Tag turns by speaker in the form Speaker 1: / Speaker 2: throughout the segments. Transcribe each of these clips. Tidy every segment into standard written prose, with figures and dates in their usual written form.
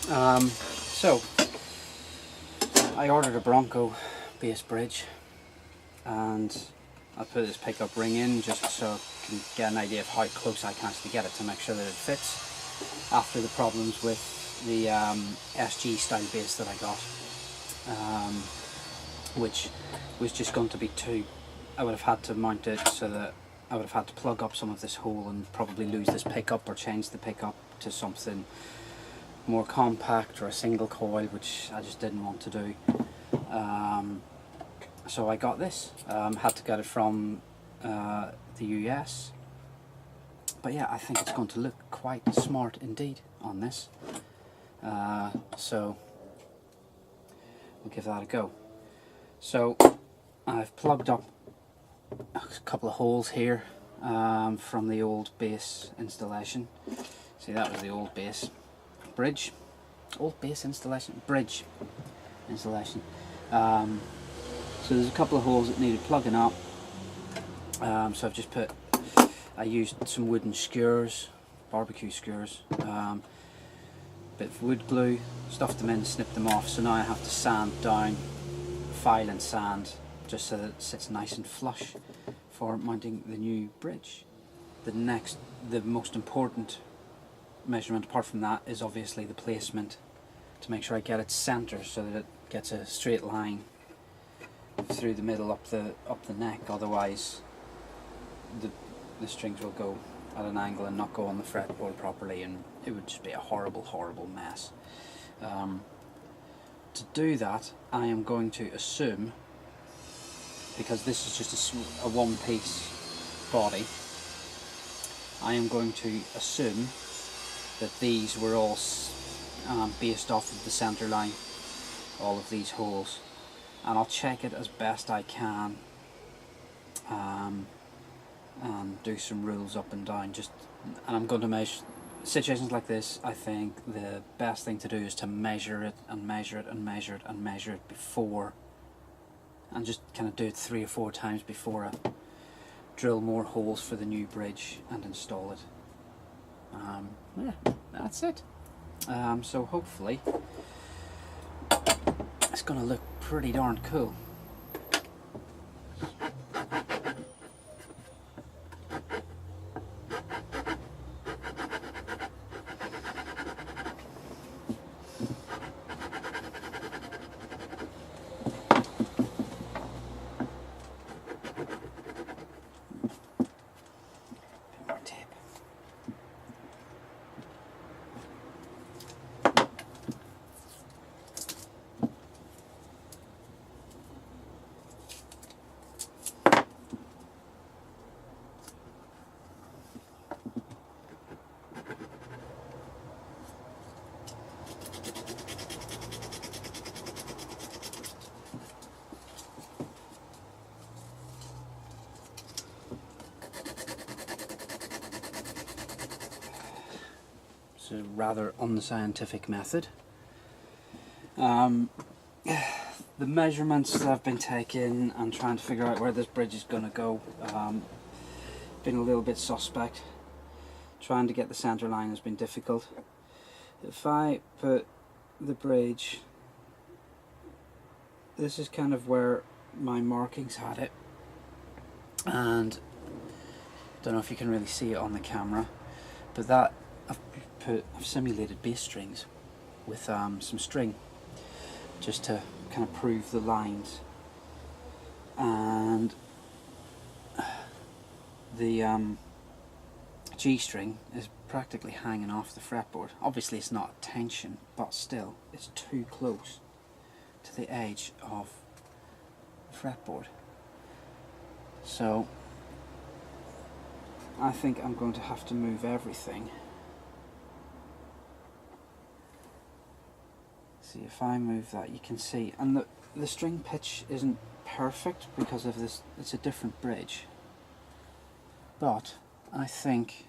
Speaker 1: So I ordered a Bronco base bridge, and I put this pickup ring in just so I can get an idea of how close I can actually get it to make sure that it fits after the problems with the SG style base that I got, which was just going to be too, I would have had to mount it so that I would have had to plug up some of this hole and probably lose this pickup or change the pickup to something more compact or a single coil, which I just didn't want to do. So I got this, had to get it from the US, but yeah, I think it's going to look quite smart indeed on this, so we'll give that a go. So I've plugged up a couple of holes here from the old base installation. See, that was the old base bridge, old base installation, bridge installation. So there's a couple of holes that needed plugging up, so I've just I used some wooden skewers, barbecue skewers, bit of wood glue, stuffed them in, snipped them off, so now I have to sand down, file and sand, just so that it sits nice and flush for mounting the new bridge. The most important measurement apart from that is obviously the placement, to make sure I get it centre so that it gets a straight line through the middle up the neck, otherwise the strings will go at an angle and not go on the fretboard properly, and it would just be a horrible mess. To do that, I am going to assume, because this is just a one piece body, I am going to assume that these were all based off of the centre line, all of these holes, and I'll check it as best I can and do some rules up and down, and I'm going to measure situations like this. I think the best thing to do is to measure it and measure it and measure it and measure it before, and just kind of do it 3 or 4 times before I drill more holes for the new bridge and install it. Yeah, that's it. So hopefully it's going to look pretty darn cool. It's a rather unscientific method. The measurements that I've been taking and trying to figure out where this bridge is going to go, been a little bit suspect. Trying to get the centre line has been difficult. If I put the bridge, this is kind of where my markings had it, and I don't know if you can really see it on the camera, but that I've simulated bass strings with some string just to kind of prove the lines, and the G string is practically hanging off the fretboard. Obviously it's not tension, but still it's too close to the edge of the fretboard. So I think I'm going to have to move everything. See, if I move that, you can see, and the string pitch isn't perfect because of this, it's a different bridge, but I think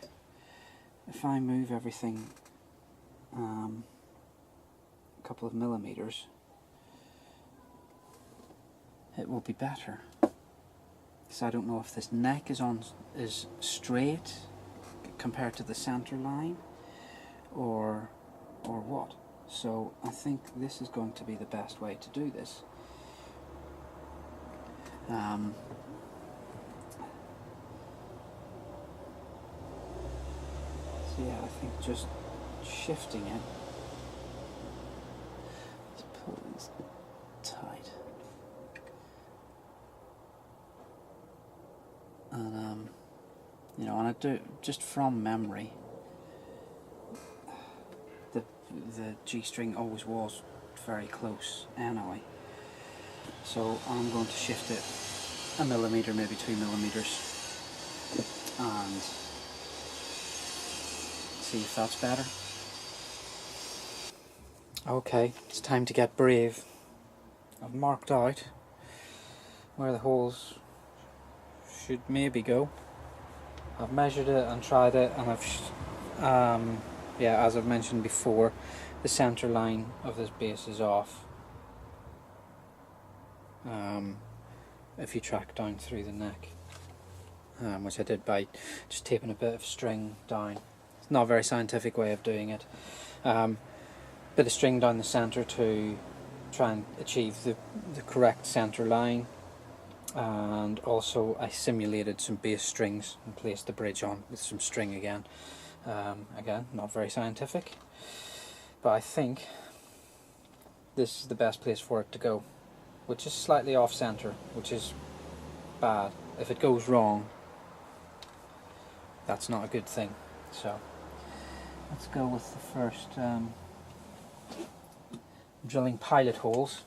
Speaker 1: if I move everything a couple of millimeters, it will be better. So I don't know if this neck is straight compared to the center line, or what. So I think this is going to be the best way to do this. So yeah, I think just shifting it. Let's pull these tight. And you know, and I do just from memory. The G string always was very close anyway. So I'm going to shift it a millimetre, maybe 2 millimetres, and see if that's better. Okay, it's time to get brave. I've marked out where the holes should maybe go. I've measured it and tried it, and yeah, as I've mentioned before, the centre line of this base is off. If you track down through the neck, which I did by just taping a bit of string down. It's not a very scientific way of doing it. Bit of string down the centre to try and achieve the correct centre line, and also I simulated some bass strings and placed the bridge on with some string again. Again, not very scientific, but I think this is the best place for it to go, which is slightly off centre, which is bad. If it goes wrong, that's not a good thing. So let's go with the first drilling pilot holes.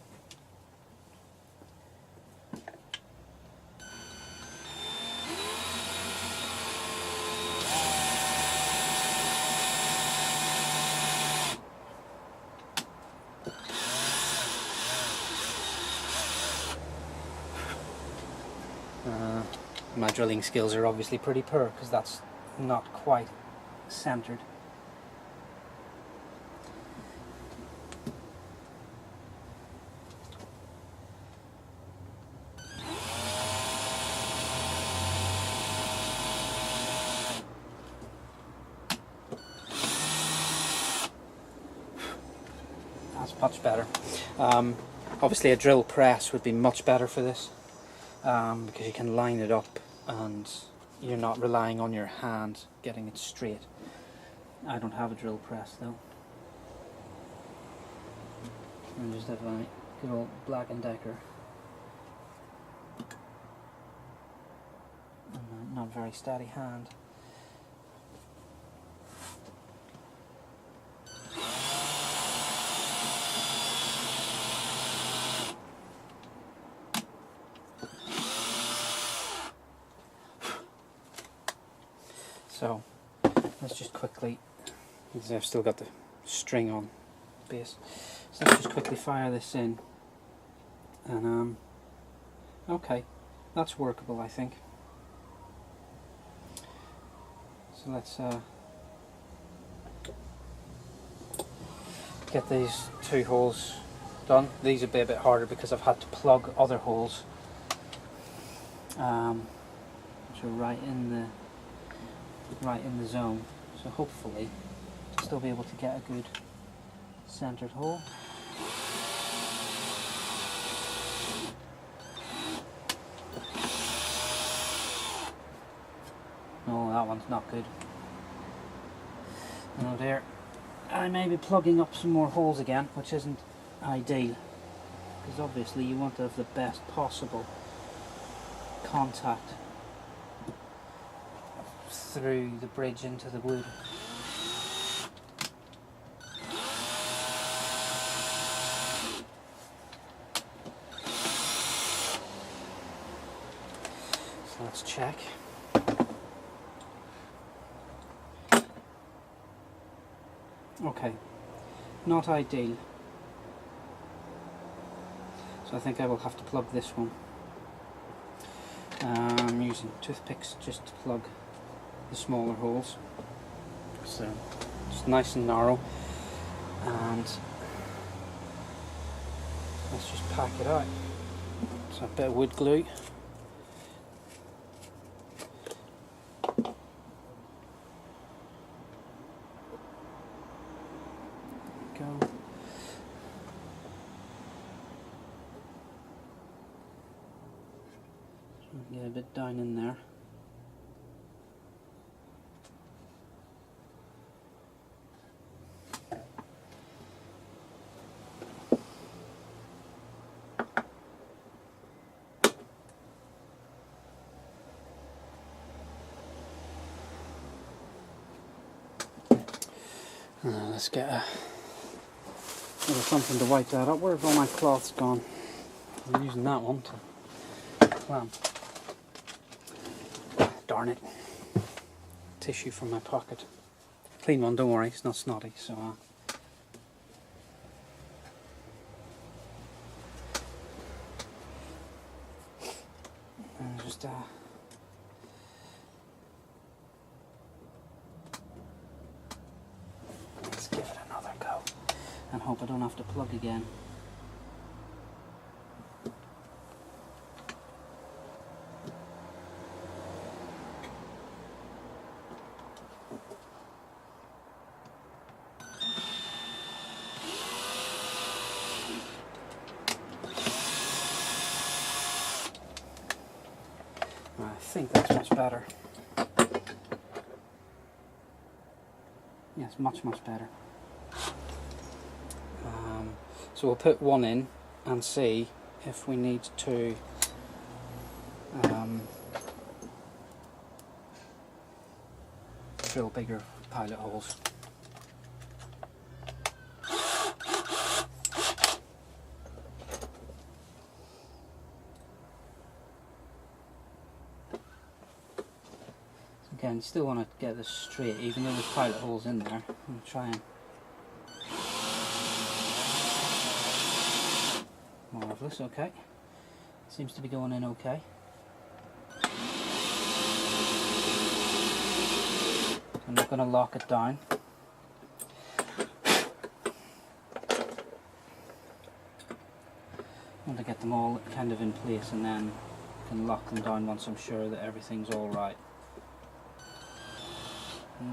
Speaker 1: My drilling skills are obviously pretty poor because that's not quite centered. That's much better. Obviously a drill press would be much better for this, because you can line it up and you're not relying on your hand getting it straight. I don't have a drill press though. I just have a good old Black & Decker. And not very steady hand. So let's just quickly, because I've still got the string on base, so let's just quickly fire this in, and okay, that's workable I think. So let's get these two holes done. These will be a bit harder because I've had to plug other holes, which are right in the zone, so hopefully I'll still be able to get a good centered hole. No, that one's not good. Oh dear. I may be plugging up some more holes again, which isn't ideal, because obviously you want to have the best possible contact through the bridge into the wood. So let's check. Okay, not ideal. So I think I will have to plug this one. I'm using toothpicks just to plug the smaller holes. So just nice and narrow, and let's just pack it out. So a bit of wood glue. Go. Get a bit down in there. Let's get a little something to wipe that up. Where have all my cloths gone? I'm using that one to clamp. Darn it. Tissue from my pocket. Clean one, don't worry, it's not snotty, so and just let's give it another go and hope I don't have to plug again. I think that's much better. Yes, much better. So we'll put one in and see if we need to drill bigger pilot holes. Again, you still want to get this straight, even though there's pilot holes in there. I'm trying. Marvellous, okay. Seems to be going in okay. I'm not going to lock it down. I want to get them all kind of in place and then I can lock them down once I'm sure that everything's all right. I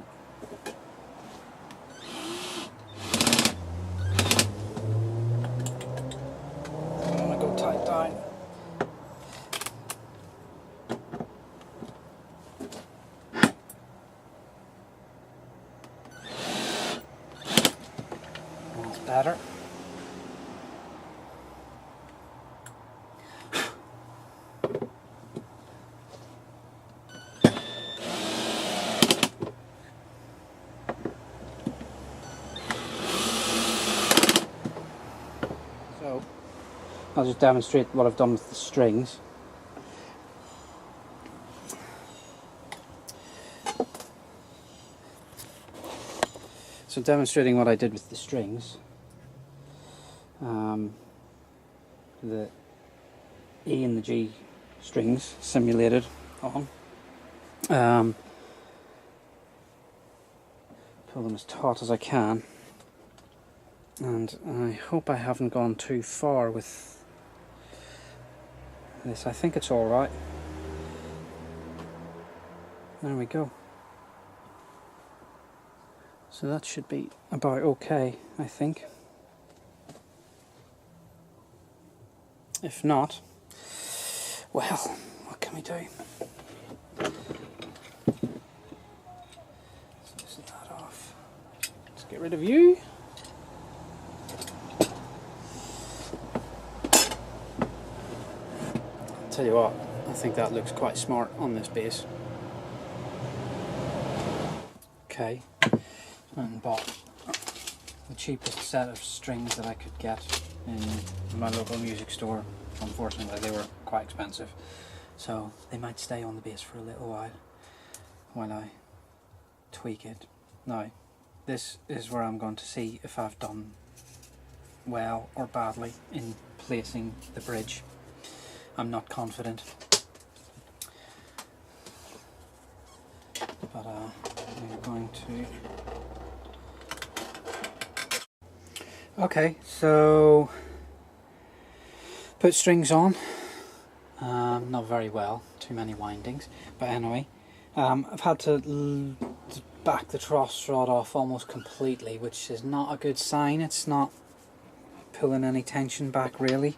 Speaker 1: want to go tight down. That's better. So, I'll just demonstrate what I've done with the strings. So demonstrating what I did with the strings, the E and the G strings simulated on, pull them as taut as I can, and I hope I haven't gone too far with this. I think it's alright. There we go. So that should be about okay, I think. If not, well, what can we do? Let's loosen that off. Let's get rid of you. I'll tell you what, I think that looks quite smart on this base. Okay. And bought the cheapest set of strings that I could get in my local music store. Unfortunately, they were quite expensive, so they might stay on the base for a little while I tweak it. Now, this is where I'm going to see if I've done well or badly in placing the bridge. I'm not confident, but we're going to. Okay, so put strings on, not very well, too many windings, but anyway, I've had to back the truss rod off almost completely, which is not a good sign. It's not pulling any tension back really.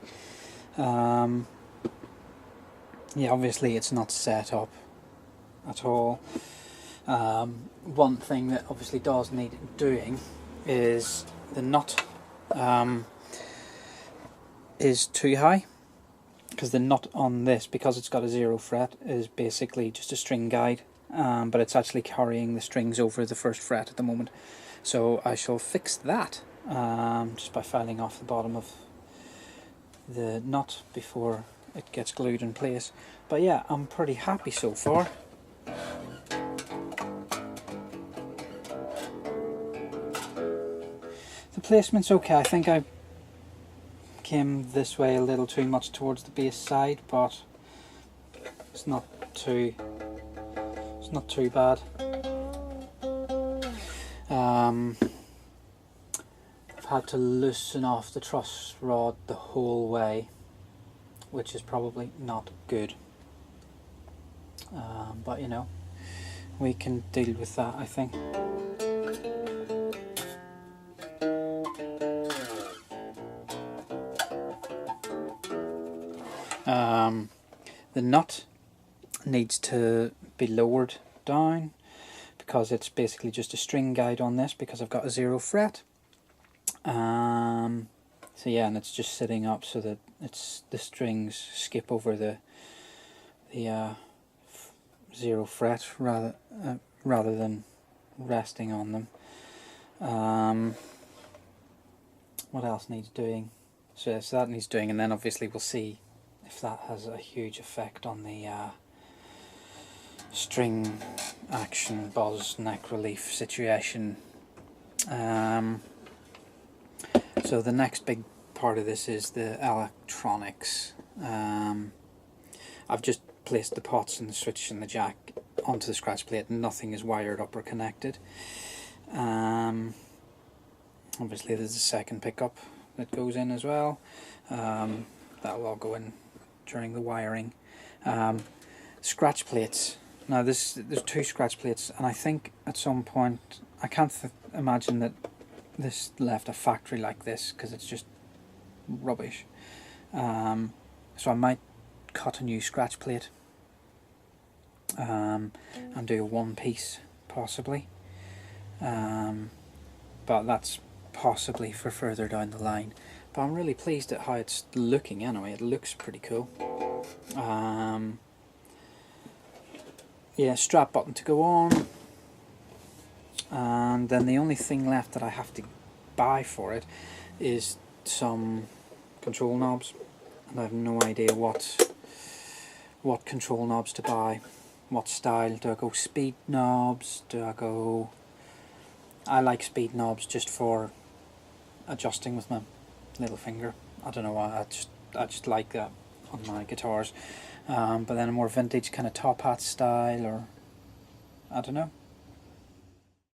Speaker 1: yeah, obviously it's not set up at all. One thing that obviously does need doing is the nut is too high, because the nut on this, because it's got a 0 fret, is basically just a string guide, but it's actually carrying the strings over the first fret at the moment. So I shall fix that just by filing off the bottom of the nut before it gets glued in place. But yeah, I'm pretty happy so far. The placement's okay. I think I came this way a little too much towards the base side, but it's not too bad. I've had to loosen off the truss rod the whole way, which is probably not good, but you know, we can deal with that, I think. The nut needs to be lowered down, because it's basically just a string guide on this, because I've got a 0 fret. So yeah, and it's just sitting up so that the strings skip over the 0 fret rather than resting on them. What else needs doing? So that needs doing, and then obviously we'll see if that has a huge effect on the string action buzz neck relief situation. So the next big part of this is the electronics. I've just placed the pots and the switch and the jack onto the scratch plate. Nothing is wired up or connected. Obviously there's a second pickup that goes in as well. That'll all go in during the wiring. Scratch plates. Now there's 2 scratch plates, and I think at some point, I can't imagine that this left a factory like this, because it's just rubbish. So I might cut a new scratch plate and do a 1-piece possibly, but that's possibly for further down the line. But I'm really pleased at how it's looking anyway. It looks pretty cool. Yeah, strap button to go on, and then the only thing left that I have to buy for it is some control knobs, and I have no idea what control knobs to buy, what style. Do I go speed knobs? I like speed knobs just for adjusting with my little finger. I don't know why, I just like that on my guitars. But then a more vintage kind of top hat style, or I don't know.